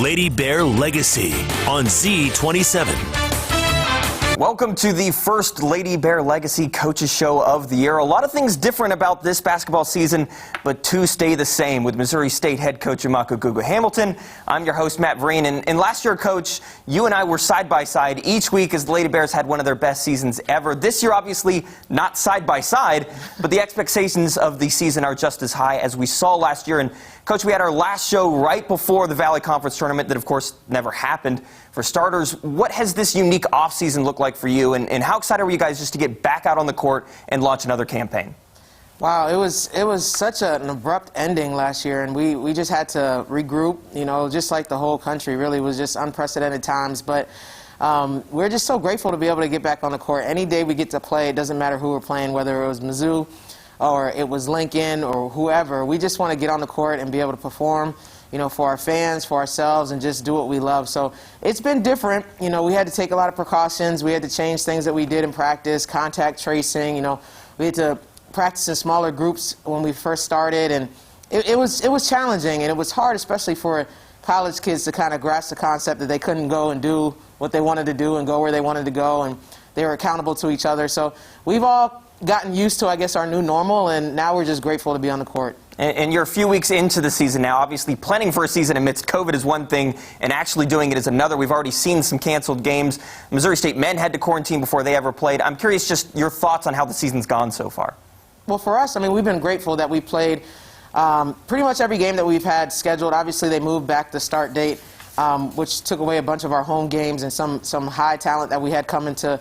Lady Bear Legacy on Z27. Welcome to the first Lady Bear Legacy Coaches Show of the year. A lot of things different about this basketball season, but two stay the same with Missouri State head coach Emeka Gugu Hamilton. I'm your host, Matt Vereen, and last year, Coach, you and I were side by side each week as the Lady Bears had one of their best seasons ever. This year, obviously, not side by side, but the expectations of the season are just as high as we saw last year. And Coach, we had our last show right before the Valley Conference tournament that, of course, never happened. For starters, what has this unique offseason looked like for you, and how excited were you guys just to get back out on the court and launch another campaign? Wow, it was such an abrupt ending last year, and we just had to regroup, you know, just like the whole country. Really was just unprecedented times, but we're just so grateful to be able to get back on the court. Any day we get to play, it doesn't matter who we're playing, whether it was Mizzou or it was Lincoln or whoever. We just want to get on the court and be able to perform, you know, for our fans, for ourselves, and just do what we love. So it's been different. You know, we had to take a lot of precautions. We had to change things that we did in practice, contact tracing. You know, we had to practice in smaller groups when we first started, and it was challenging, and it was hard, especially for college kids to kind of grasp the concept that they couldn't go and do what they wanted to do and go where they wanted to go, and they were accountable to each other. So we've all gotten used to, I guess, our new normal, and now we're just grateful to be on the court. And you're a few weeks into the season now. Obviously, planning for a season amidst COVID is one thing, and actually doing it is another. We've already seen some canceled games. Missouri State men had to quarantine before they ever played. I'm curious just your thoughts on how the season's gone so far. Well, for us, I mean, we've been grateful that we played pretty much every game that we've had scheduled. Obviously, they moved back the start date, which took away a bunch of our home games and some high talent that we had coming to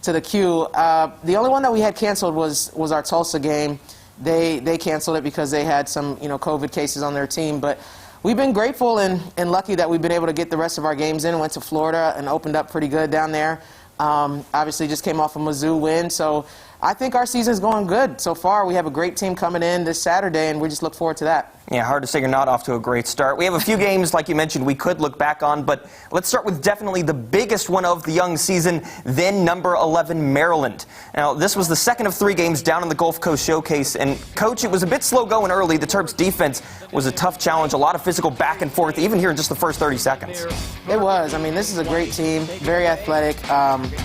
the queue. The only one that we had canceled was our Tulsa game. They canceled it because they had some, you know, COVID cases on their team. But we've been grateful and lucky that we've been able to get the rest of our games in. Went to Florida and opened up pretty good down there. Obviously just came off a Mizzou win. So I think our season's going good so far. We have a great team coming in this Saturday, and we just look forward to that. Yeah, hard to say you're not off to a great start. We have a few games, like you mentioned, we could look back on, but let's start with definitely the biggest one of the young season, then number 11, Maryland. Now, this was the second of 3 games down in the Gulf Coast Showcase, and Coach, it was a bit slow going early. The Terps' defense was a tough challenge, a lot of physical back and forth, even here in just the first 30 seconds. It was. I mean, this is a great team, very athletic,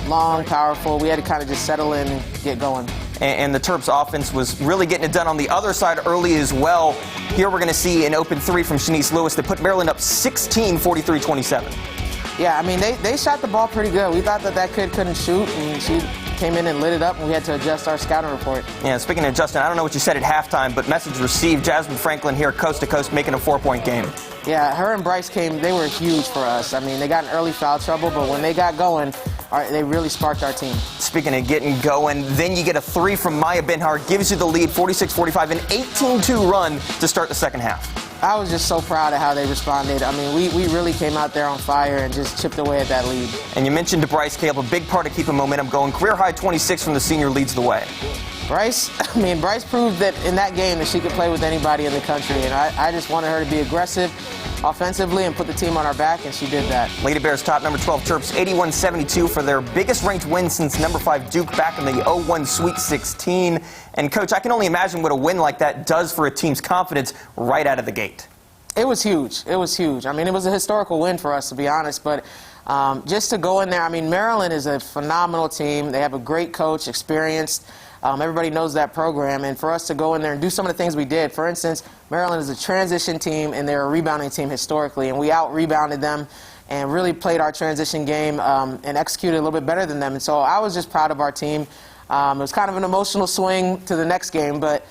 long, powerful. We had to kind of just settle in and get going. And the Terps offense was really getting it done on the other side early as well. Here we're going to see an open 3 from Shanice Lewis that put Maryland up 16, 43-27. Yeah, I mean, they shot the ball pretty good. We thought that kid couldn't shoot, and she came in and lit it up, and we had to adjust our scouting report. Yeah, speaking of Justin, I don't know what you said at halftime, but message received. Jasmine Franklin here, coast to coast, making a 4-point game. Yeah, her and Bryce came, they were huge for us. I mean, they got in early foul trouble, but when they got going, they really sparked our team. Speaking of getting going, then you get a 3 from Maya Benhar, gives you the lead, 46-45, an 18-2 run to start the second half. I was just so proud of how they responded. I mean, we really came out there on fire and just chipped away at that lead. And you mentioned Bryce Caleb, a big part of keeping momentum going. Career high 26 from the senior leads the way. Bryce proved that in that game that she could play with anybody in the country, and I just wanted her to be aggressive offensively and put the team on our back, and she did that. Lady Bears top number 12 Terps 81-72 for their biggest ranked win since number 5 Duke back in the 0-1 Sweet 16. And Coach, I can only imagine what a win like that does for a team's confidence right out of the gate. It was huge. It was huge. I mean, it was a historical win for us, to be honest, but just to go in there, I mean, Maryland is a phenomenal team. They have a great coach, experienced. Everybody knows that program, and for us to go in there and do some of the things we did. For instance, Maryland is a transition team, and they're a rebounding team historically, and we out-rebounded them and really played our transition game and executed a little bit better than them. And so I was just proud of our team. It was kind of an emotional swing to the next game, but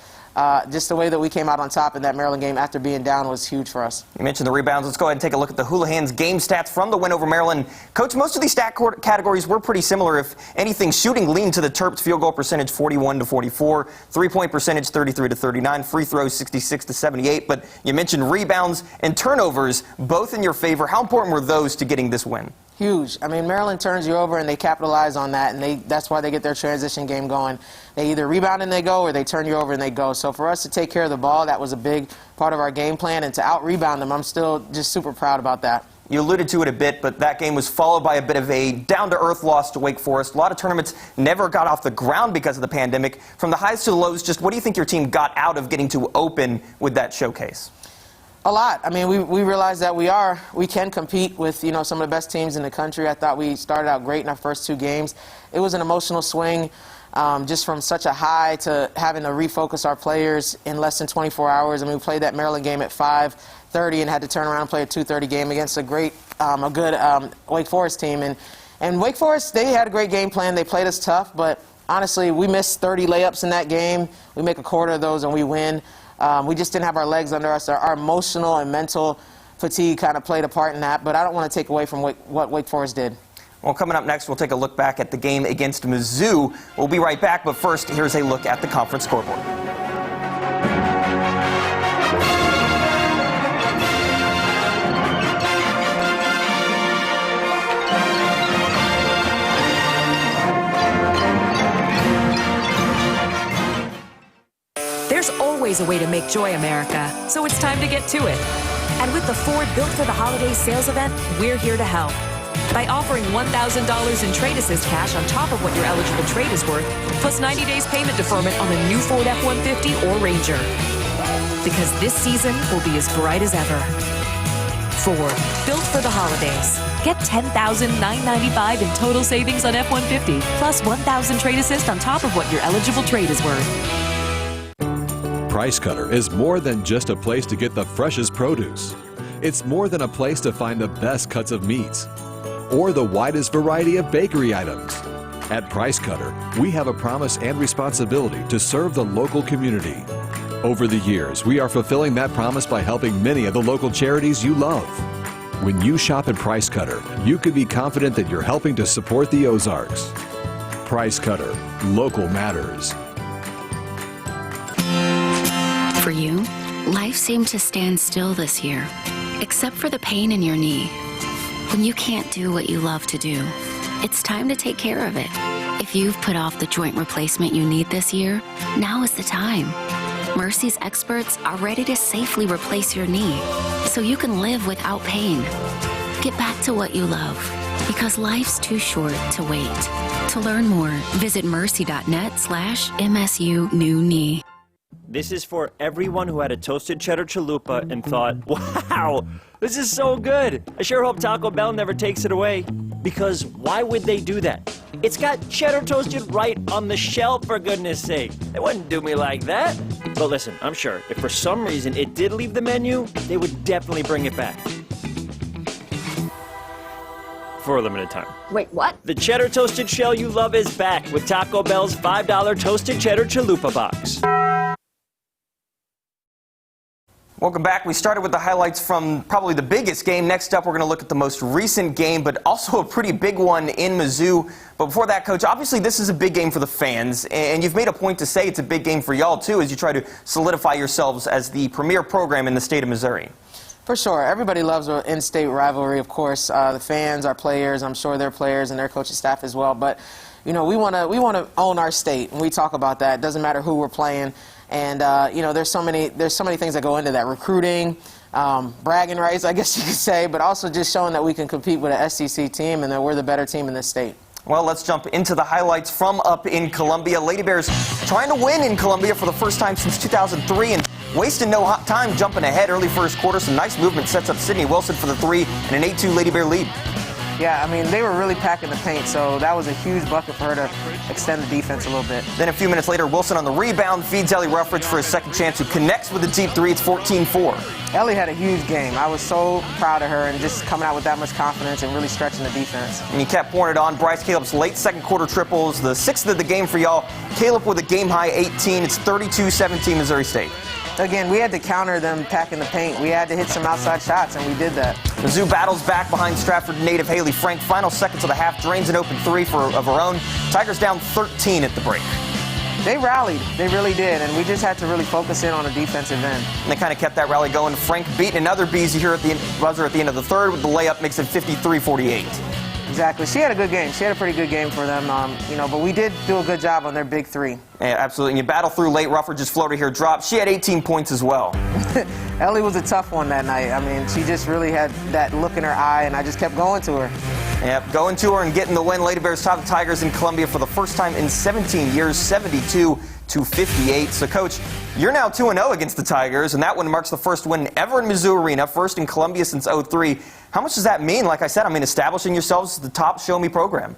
just the way that we came out on top in that Maryland game after being down was huge for us. You mentioned the rebounds. Let's go ahead and take a look at the Houlihan's game stats from the win over Maryland. Coach, most of these stat categories were pretty similar. If anything, shooting leaned to the Terps. Field goal percentage 41-44, 3-point percentage 33-39, free throws 66-78. But you mentioned rebounds and turnovers, both in your favor. How important were those to getting this win? Huge. I mean, Maryland turns you over, and they capitalize on that, and that's why they get their transition game going. They either rebound and they go, or they turn you over and they go. So for us to take care of the ball, that was a big part of our game plan, and to out-rebound them, I'm still just super proud about that. You alluded to it a bit, but that game was followed by a bit of a down-to-earth loss to Wake Forest. A lot of tournaments never got off the ground because of the pandemic. From the highs to the lows, just what do you think your team got out of getting to open with that showcase? A lot. I mean, we realized that we can compete with, you know, some of the best teams in the country. I thought we started out great in our first 2 games. It was an emotional swing, just from such a high to having to refocus our players in less than 24 hours. I mean, we played that Maryland game at 5:30 and had to turn around and play a 2:30 game against a good Wake Forest team. And Wake Forest, they had a great game plan. They played us tough, but honestly, we missed 30 layups in that game. We make a quarter of those and we win. We just didn't have our legs under us. Our emotional and mental fatigue kind of played a part in that, but I don't want to take away from what Wake Forest did. Well, coming up next, we'll take a look back at the game against Mizzou. We'll be right back, but first, here's a look at the conference scoreboard. There's always a way to make joy America, so it's time to get to it. And with the Ford Built for the Holidays sales event, we're here to help. By offering $1,000 in trade assist cash on top of what your eligible trade is worth, plus 90 days payment deferment on the new Ford F-150 or Ranger. Because this season will be as bright as ever. Ford, Built for the Holidays. Get $10,995 in total savings on F-150, plus $1,000 trade assist on top of what your eligible trade is worth. Price Cutter is more than just a place to get the freshest produce. It's more than a place to find the best cuts of meats or the widest variety of bakery items. At Price Cutter, we have a promise and responsibility to serve the local community. Over the years, we are fulfilling that promise by helping many of the local charities you love. When you shop at Price Cutter, you can be confident that you're helping to support the Ozarks. Price Cutter, local matters. For you, life seemed to stand still this year, except for the pain in your knee. When you can't do what you love to do, it's time to take care of it. If you've put off the joint replacement you need this year, now is the time. Mercy's experts are ready to safely replace your knee so you can live without pain. Get back to what you love, because life's too short to wait. To learn more, visit mercy.net/MSU new knee. This is for everyone who had a toasted cheddar chalupa and thought, wow, this is so good. I sure hope Taco Bell never takes it away. Because why would they do that? It's got cheddar toasted right on the shelf, for goodness sake. They wouldn't do me like that. But listen, I'm sure if for some reason it did leave the menu, they would definitely bring it back. For a limited time. Wait, what? The cheddar toasted shell you love is back with Taco Bell's $5 toasted cheddar chalupa box. Welcome back. We started with the highlights from probably the biggest game. Next up, we're going to look at the most recent game, but also a pretty big one in Mizzou. But before that, Coach, obviously this is a big game for the fans, and you've made a point to say it's a big game for y'all, too, as you try to solidify yourselves as the premier program in the state of Missouri. For sure. Everybody loves an in-state rivalry, of course. The fans, our players, I'm sure their players and their coaching staff as well. But, you know, we want to own our state, and we talk about that. It doesn't matter who we're playing. And, you know, there's so many things that go into that. Recruiting, bragging rights, I guess you could say, but also just showing that we can compete with an SEC team and that we're the better team in this state. Well, let's jump into the highlights from up in Columbia. Lady Bears trying to win in Columbia for the first time since 2003 and wasting no time jumping ahead early first quarter. Some nice movement sets up Sydney Wilson for the 3 and an 8-2 Lady Bear lead. Yeah, I mean, they were really packing the paint, so that was a huge bucket for her to extend the defense a little bit. Then a few minutes later, Wilson on the rebound feeds Ellie Ruffridge for his second chance, who connects with a deep 3. It's 14-4. Ellie had a huge game. I was so proud of her and just coming out with that much confidence and really stretching the defense. And he kept pouring it on. Bryce Caleb's late second quarter triples, the 6th of the game for y'all. Caleb with a game-high 18. It's 32-17 Missouri State. Again, we had to counter them packing the paint. We had to hit some outside shots, and we did that. Mizzou battles back behind Stratford native Haley Frank. Final seconds of the half, drains an open 3 of her own. Tigers down 13 at the break. They rallied. They really did, and we just had to really focus in on the defensive end. And they kind of kept that rally going. Frank beating another Beezy here at the buzzer at the end of the third with the layup, makes it 53-48. Exactly. She had a good game. She had a pretty good game for them, you know, but we did do a good job on their big 3. Yeah, absolutely. And you battle through late. Ruffridge's floater here dropped. She had 18 points as well. Ellie was a tough one that night. I mean, she just really had that look in her eye, and I just kept going to her. Yep, going to her and getting the win. Lady Bears top the Tigers in Columbia for the first time in 17 years, 72-69. to 58. So, Coach, you're now 2-0 against the Tigers, and that one marks the first win ever in Mizzou Arena, first in Columbia since '03. How much does that mean? Like I said, establishing yourselves as the top show-me program.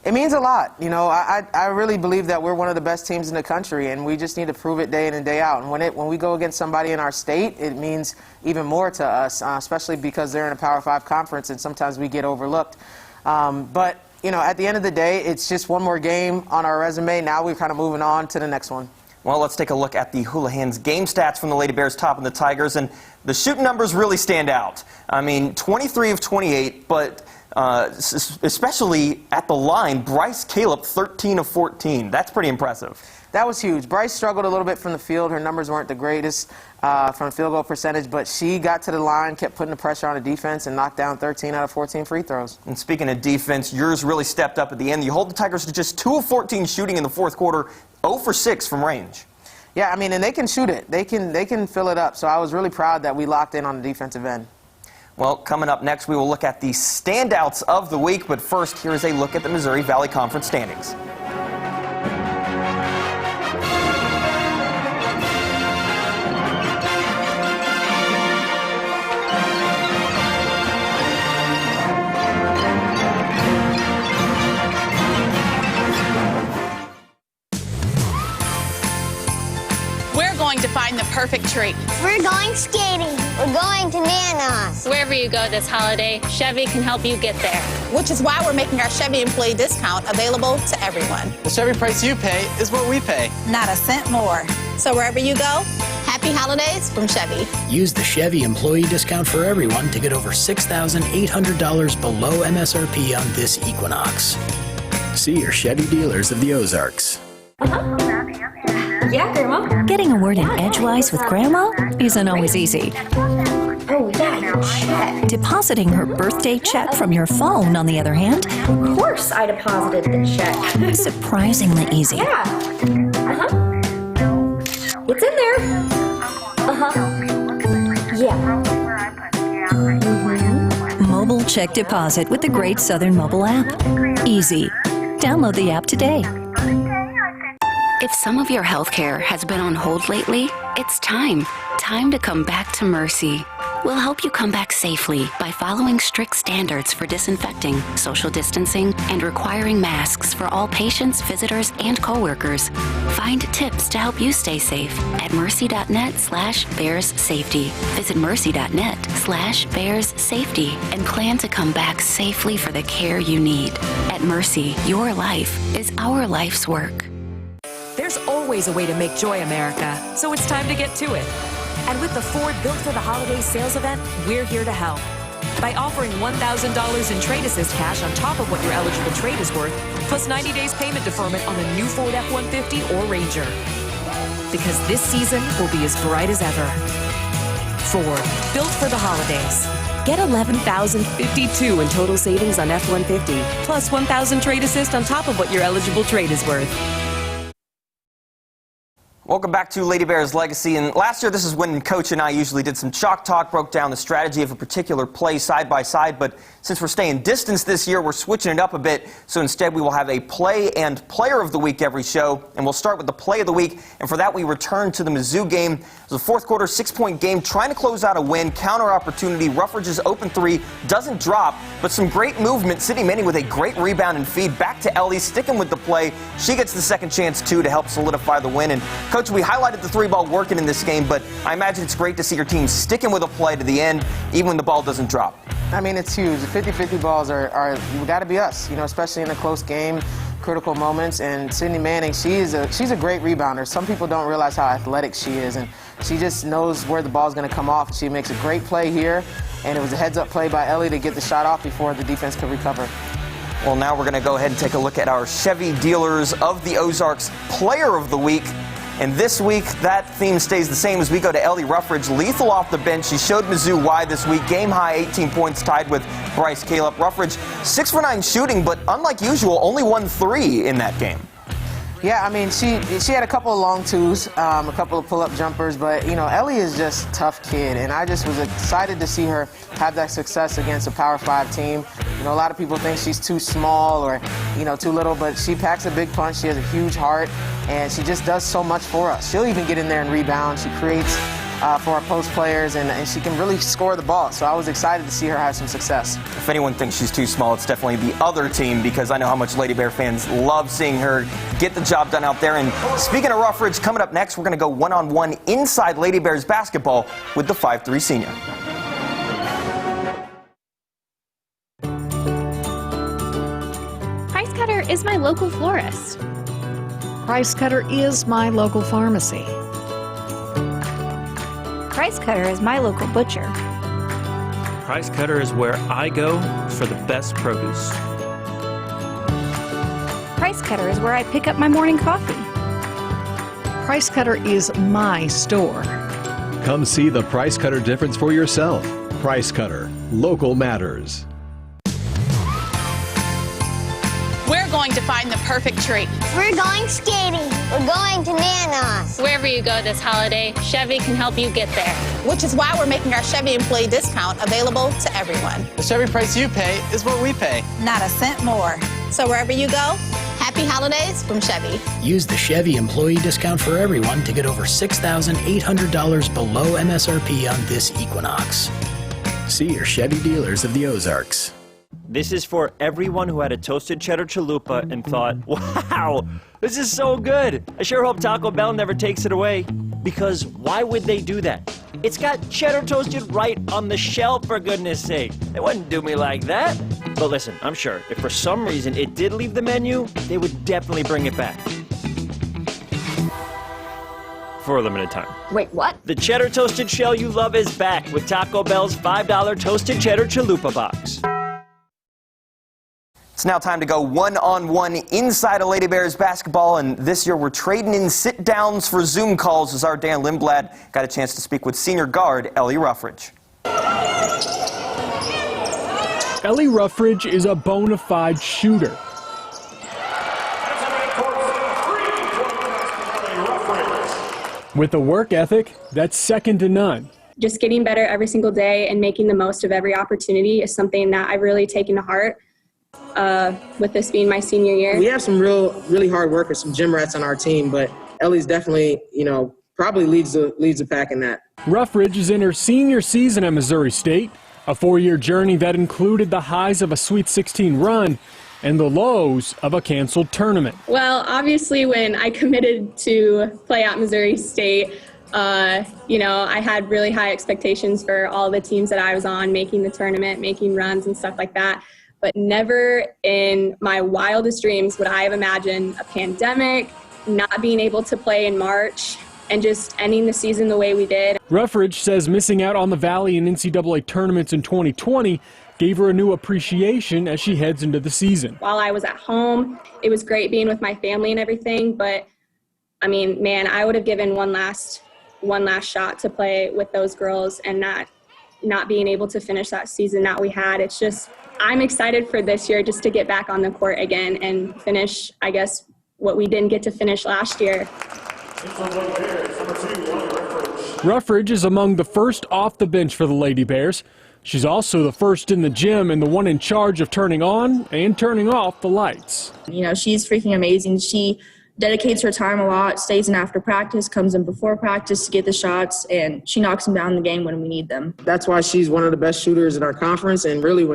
It means a lot. You know, I really believe that we're one of the best teams in the country, and we just need to prove it day in and day out. And when we go against somebody in our state, it means even more to us, especially because they're in a Power 5 conference, and sometimes we get overlooked. But, you know, at the end of the day, it's just one more game on our resume. Now we're kind of moving on to the next one. Well, let's take a look at the Houlihan's game stats from the Lady Bears topping the Tigers, and the shooting numbers really stand out. I mean, 23 of 28, but especially at the line, Bryce Caleb, 13 of 14. That's pretty impressive. That was huge. Bryce struggled a little bit from the field. Her numbers weren't the greatest from field goal percentage, but she got to the line, kept putting the pressure on the defense, and knocked down 13 out of 14 free throws. And speaking of defense, yours really stepped up at the end. You hold the Tigers to just 2 of 14 shooting in the fourth quarter, 0 for 6 from range. Yeah, I mean, and they can shoot it. They can fill it up. So I was really proud that we locked in on the defensive end. Well, coming up next, we will look at the standouts of the week. But first, here is a look at the Missouri Valley Conference standings. To find the perfect treat. We're going skating. We're going to Nana's. Wherever you go this holiday, Chevy can help you get there. Which is why we're making our Chevy employee discount available to everyone. The Chevy price you pay is what we pay. Not a cent more. So wherever you go, happy holidays from Chevy. Use the Chevy employee discount for everyone to get over $6,800 below MSRP on this Equinox. See your Chevy dealers of the Ozarks. Yeah, Grandma. Getting a word in edgewise with Grandma isn't always easy. Oh, yeah, your check. Depositing her birthday check from your phone, on the other hand, Of course I deposited the check. surprisingly easy. Yeah. It's in there. Yeah. Mobile check deposit with the Great Southern mobile app. Easy. Download the app today. If some of your health care has been on hold lately, it's time to come back to Mercy. We'll help you come back safely by following strict standards for disinfecting, social distancing, and requiring masks for all patients, visitors, and coworkers. Find tips to help you stay safe at mercy.net/bearssafety. Visit mercy.net/bearssafety and plan to come back safely for the care you need. At Mercy, your life is our life's work. There's always a way to make joy America, so it's time to get to it. And with the Ford Built for the Holidays sales event, we're here to help. By offering $1,000 in trade assist cash on top of what your eligible trade is worth, plus 90 days payment deferment on the new Ford F-150 or Ranger. Because this season will be as bright as ever. Ford, Built for the Holidays. Get $11,052 in total savings on F-150, plus $1,000 trade assist on top of what your eligible trade is worth. Welcome back to Lady Bears Legacy. And last year, this is when Coach and I usually did some chalk talk, broke down the strategy of a particular play side by side. But since we're staying distance this year, we're switching it up a bit. So instead, we will have a play and player of the week every show. And we'll start with the play of the week. And for that, we return to the Mizzou game. It was a fourth quarter, 6-point game, trying to close out a win. Counter opportunity. Ruffordge's open three doesn't drop, but some great movement. Sydney Manning with a great rebound and feed back to Ellie, sticking with the play. She gets the second chance, too, to help solidify the win. And Coach, we highlighted the three ball working in this game, but I imagine it's great to see your team sticking with a play to the end, even when the ball doesn't drop. I mean, it's huge. The 50-50 balls are got to be us, you know, especially in a close game, critical moments. And Sydney Manning, she's a great rebounder. Some people don't realize how athletic she is, and she just knows where the ball's going to come off. She makes a great play here, and it was a heads-up play by Ellie to get the shot off before the defense could recover. Well, now we're going to go ahead and take a look at our Chevy Dealers of the Ozarks Player of the Week. And this week, that theme stays the same as we go to Ellie Ruffordge, lethal off the bench. She showed Mizzou why this week. Game high, 18 points, tied with Bryce Caleb. Ruffordge, 6 for 9 shooting, but unlike usual, only 1 3 in that game. Yeah, I mean, she had a couple of long twos, a couple of pull-up jumpers, but, you know, Ellie is just a tough kid, and I just was excited to see her have that success against a Power 5 team. You know, a lot of people think she's too small or, you know, too little, but she packs a big punch. She has a huge heart, and she just does so much for us. She'll even get in there and rebound. She creates for our post players, and she can really score the ball. So I was excited to see her have some success. If anyone thinks she's too small, it's definitely the other team, because I know how much Lady Bear fans love seeing her get the job done out there. And speaking of Ruffridge, coming up next, we're going to go one-on-one inside Lady Bears basketball with the 5'3" senior. Price Cutter is my local florist. Price Cutter is my local pharmacy. Price Cutter is my local butcher. Price Cutter is where I go for the best produce. Price Cutter is where I pick up my morning coffee. Price Cutter is my store. Come see the Price Cutter difference for yourself. Price Cutter. Local matters. We're going to find the perfect tree. We're going skating. We're going to Nana's. Wherever you go this holiday, Chevy can help you get there. Which is why we're making our Chevy employee discount available to everyone. The Chevy price you pay is what we pay. Not a cent more. So wherever you go, happy holidays from Chevy. Use the Chevy employee discount for everyone to get over $6,800 below MSRP on this Equinox. See your Chevy dealers of the Ozarks. This is for everyone who had a toasted cheddar chalupa and thought, wow, this is so good. I sure hope Taco Bell never takes it away. Because why would they do that? It's got cheddar toasted right on the shelf, for goodness sake. They wouldn't do me like that. But listen, I'm sure if for some reason it did leave the menu, they would definitely bring it back. For a limited time. Wait, what? The cheddar toasted shell you love is back with Taco Bell's $5 toasted cheddar chalupa box. It's now time to go one-on-one inside of Lady Bears basketball, and this year we're trading in sit-downs for Zoom calls as our Dan Lindblad got a chance to speak with senior guard Ellie Ruffridge. Ellie Ruffridge is a bona fide shooter. With a work ethic that's second to none. Just getting better every single day and making the most of every opportunity is something that I've really taken to heart. With this being my senior year. We have some really hard workers, some gym rats on our team, but Ellie's definitely, probably leads the pack in that. Ruffridge is in her senior season at Missouri State, a 4-year journey that included the highs of a Sweet 16 run and the lows of a canceled tournament. Well, obviously when I committed to play at Missouri State, I had really high expectations for all the teams that I was on, making the tournament, making runs and stuff like that. But never in my wildest dreams would I have imagined a pandemic, not being able to play in March, and just ending the season the way we did. Ruffridge says missing out on the Valley and NCAA tournaments in 2020 gave her a new appreciation as she heads into the season. While I was at home, it was great being with my family and everything, but I mean, man, I would have given one last shot to play with those girls, and not being able to finish that season that we had. It's just, I'm excited for this year just to get back on the court again and finish, I guess, what we didn't get to finish last year. Ruffridge is among the first off the bench for the Lady Bears. She's also the first in the gym and the one in charge of turning on and turning off the lights. She's freaking amazing. She dedicates her time a lot, stays in after practice, comes in before practice to get the shots, and she knocks them down in the game when we need them. That's why she's one of the best shooters in our conference, and really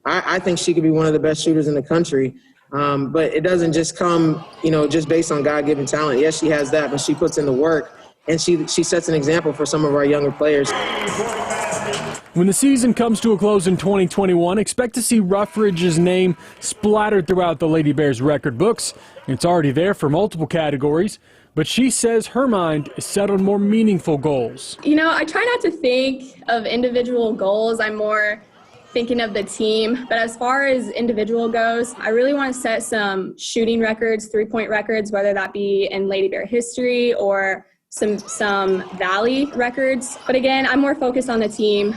I think she could be one of the best shooters in the country. But it doesn't just come, just based on God-given talent. Yes, she has that, but she puts in the work, and she sets an example for some of our younger players. When the season comes to a close in 2021, expect to see Ruffridge's name splattered throughout the Lady Bears record books. It's already there for multiple categories, but she says her mind is set on more meaningful goals. I try not to think of individual goals. I'm more thinking of the team. But as far as individual goes, I really want to set some shooting records, three-point records, whether that be in Lady Bear history or some Valley records. But again, I'm more focused on the team,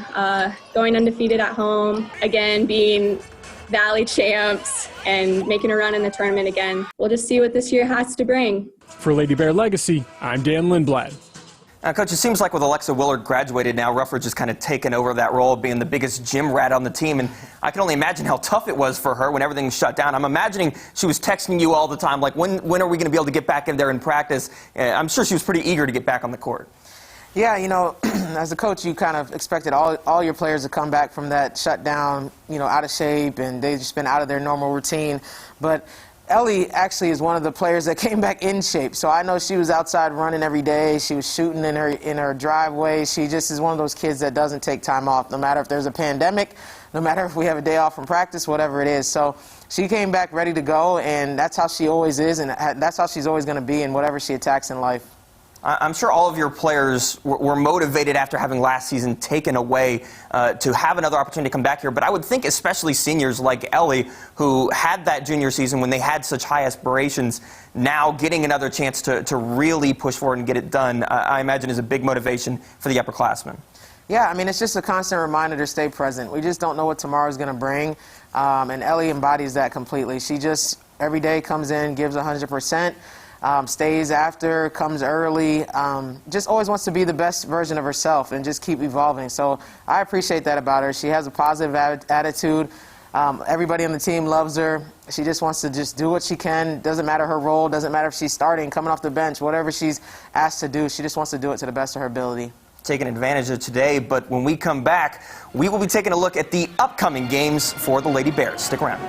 going undefeated at home, again, being Valley champs and making a run in the tournament again. We'll just see what this year has to bring. For Lady Bear Legacy, I'm Dan Lindblad. Coach, it seems like with Alexa Willard graduated now, Ruffridge has kind of taken over that role of being the biggest gym rat on the team. And I can only imagine how tough it was for her when everything was shut down. I'm imagining she was texting you all the time, like, when are we going to be able to get back in there and practice? I'm sure she was pretty eager to get back on the court. Yeah, you know, as a coach, you kind of expected all your players to come back from that shutdown, you know, out of shape, and they've just been out of their normal routine. But Ellie actually is one of the players that came back in shape. So I know she was outside running every day. She was shooting in her driveway. She just is one of those kids that doesn't take time off, no matter if there's a pandemic, no matter if we have a day off from practice, whatever it is. So she came back ready to go, and that's how she always is, and that's how she's always going to be in whatever she attacks in life. I'm sure all of your players were motivated after having last season taken away to have another opportunity to come back here. But I would think especially seniors like Ellie, who had that junior season when they had such high aspirations, now getting another chance to really push forward and get it done, I imagine is a big motivation for the upperclassmen. Yeah, I mean, it's just a constant reminder to stay present. We just don't know what tomorrow's going to bring, and Ellie embodies that completely. She just every day comes in, gives 100%. Stays after, comes early, just always wants to be the best version of herself and just keep evolving. So I appreciate that about her. She has a positive attitude. Everybody on the team loves her. She just wants to just do what she can. Doesn't matter her role, doesn't matter if she's starting, coming off the bench, whatever she's asked to do, she just wants to do it to the best of her ability. Taking advantage of today, but when we come back, we will be taking a look at the upcoming games for the Lady Bears. Stick around.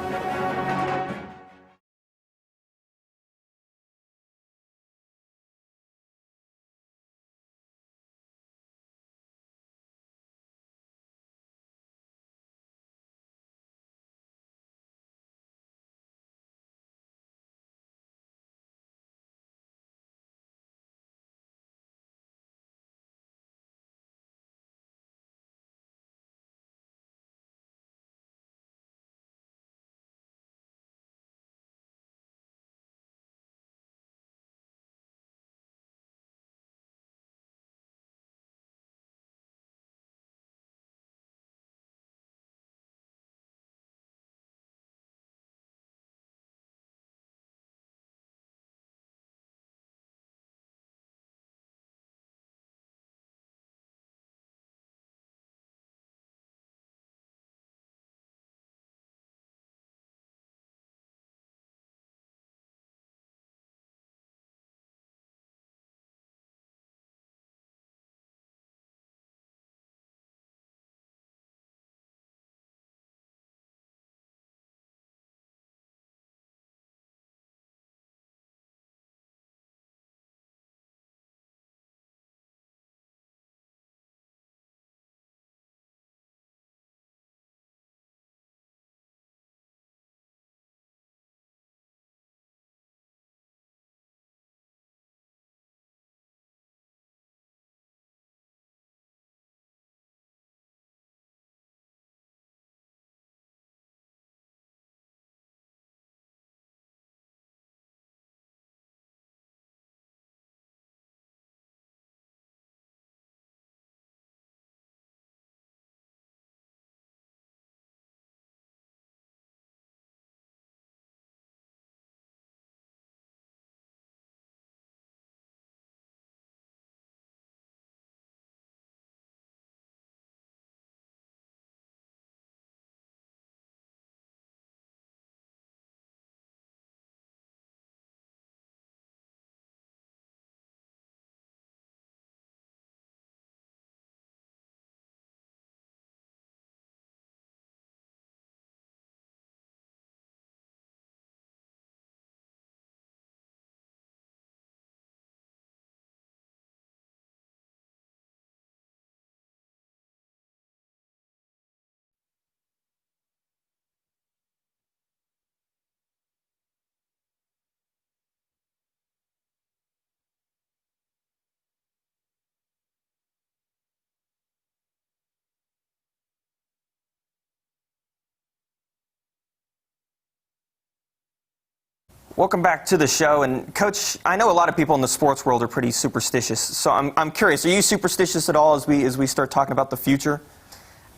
Welcome back to the show. And Coach, I know a lot of people in the sports world are pretty superstitious. So I'm curious, are you superstitious at all as we start talking about the future?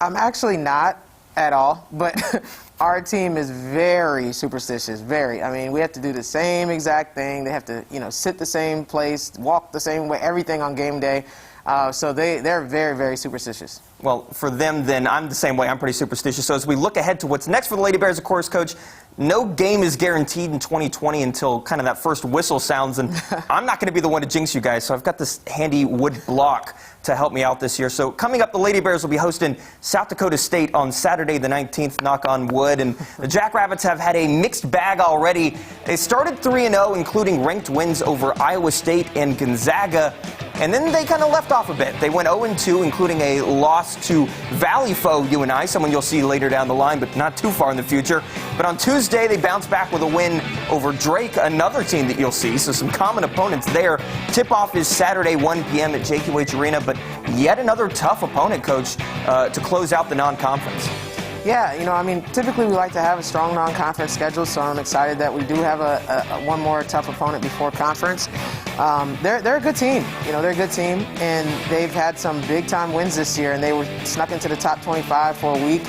I'm actually not at all, but Our team is very superstitious, very. I mean, we have to do the same exact thing. They have to, sit the same place, walk the same way, everything on game day. So they're very, very superstitious. Well, for them, then, I'm the same way. I'm pretty superstitious. So as we look ahead to what's next for the Lady Bears, of course, Coach, no game is guaranteed in 2020 until kind of that first whistle sounds. And I'm not going to be the one to jinx you guys, so I've got this handy wood block to help me out this year. So coming up, the Lady Bears will be hosting South Dakota State on Saturday the 19th, knock on wood. And the Jackrabbits have had a mixed bag already. They started 3-0, including ranked wins over Iowa State and Gonzaga. And then they kind of left off a bit. They went 0-2, including a loss to Valley foe UNI, someone you'll see later down the line, but not too far in the future. But on Tuesday, they bounced back with a win over Drake, another team that you'll see. So some common opponents there. Tip-off is Saturday, 1 p.m. at JQH Arena, but yet another tough opponent, Coach, to close out the non-conference. Yeah, typically we like to have a strong non-conference schedule, so I'm excited that we do have one more tough opponent before conference. They're a good team. They're a good team, and they've had some big-time wins this year, and they were snuck into the top 25 for a week.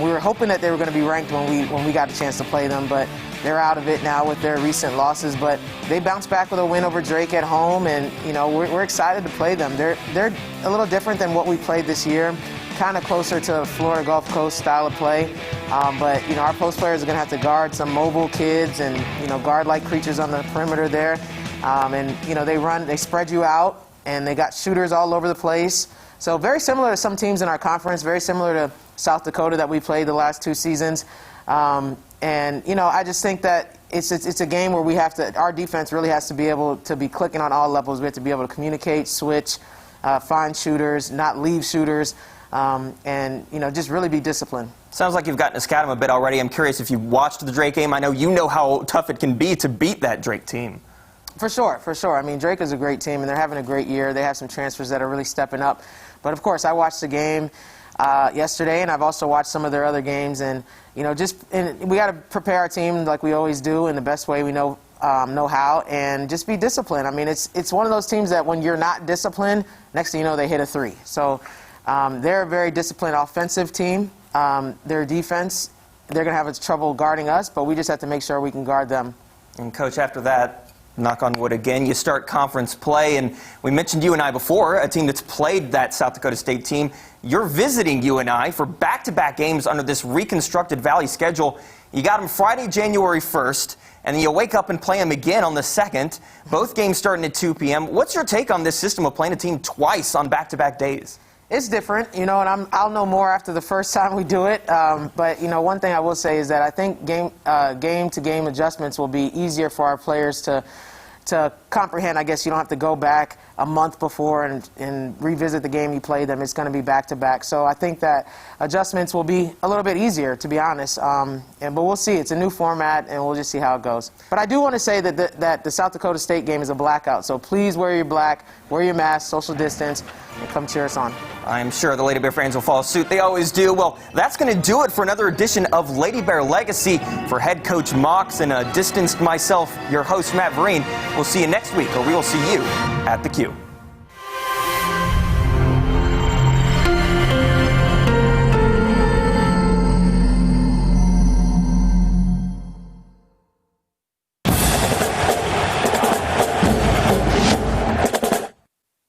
We were hoping that they were going to be ranked when we got a chance to play them, but they're out of it now with their recent losses. But they bounced back with a win over Drake at home, and we're excited to play them. They're a little different than what we played this year. Kind of closer to Florida Gulf Coast style of play, but our post players are going to have to guard some mobile kids and guard like creatures on the perimeter there, and they spread you out, and they got shooters all over the place. So very similar to some teams in our conference, very similar to South Dakota that we played the last 2 seasons, and I just think that it's a game where our defense really has to be able to be clicking on all levels. We have to be able to communicate, switch, find shooters, not leave shooters. And just really be disciplined. Sounds like you've gotten a scat a bit already. I'm curious if you watched the Drake game. I know you know how tough it can be to beat that Drake team. For sure. I mean, Drake is a great team, and they're having a great year. They have some transfers that are really stepping up. But, of course, I watched the game yesterday, and I've also watched some of their other games. And, we got to prepare our team like we always do in the best way we know how, and just be disciplined. I mean, it's one of those teams that when you're not disciplined, next thing you know, they hit a 3. So they're a very disciplined offensive team. Their defense, they're going to have trouble guarding us, but we just have to make sure we can guard them. And, Coach, after that, knock on wood again, you start conference play. And we mentioned UNI before, a team that's played that South Dakota State team. You're visiting UNI for back-to-back games under this reconstructed Valley schedule. You got them Friday, January 1st, and then you wake up and play them again on the 2nd. Both games starting at 2 p.m. What's your take on this system of playing a team twice on back-to-back days? It's different, and I'll know more after the first time we do it. But, one thing I will say is that I think game-to-game adjustments will be easier for our players to comprehend. I guess you don't have to go back a month before and revisit the game you played them. It's going to be back-to-back. So I think that adjustments will be a little bit easier, to be honest. But we'll see. It's a new format, and we'll just see how it goes. But I do want to say that the South Dakota State game is a blackout. So please wear your black, wear your mask, social distance, and come cheer us on. I'm sure the Lady Bear fans will follow suit. They always do. Well, that's going to do it for another edition of Lady Bear Legacy. For head coach Mox and distanced myself, your host, Matt Vereen, we'll see you next week, or we will see you at the Q.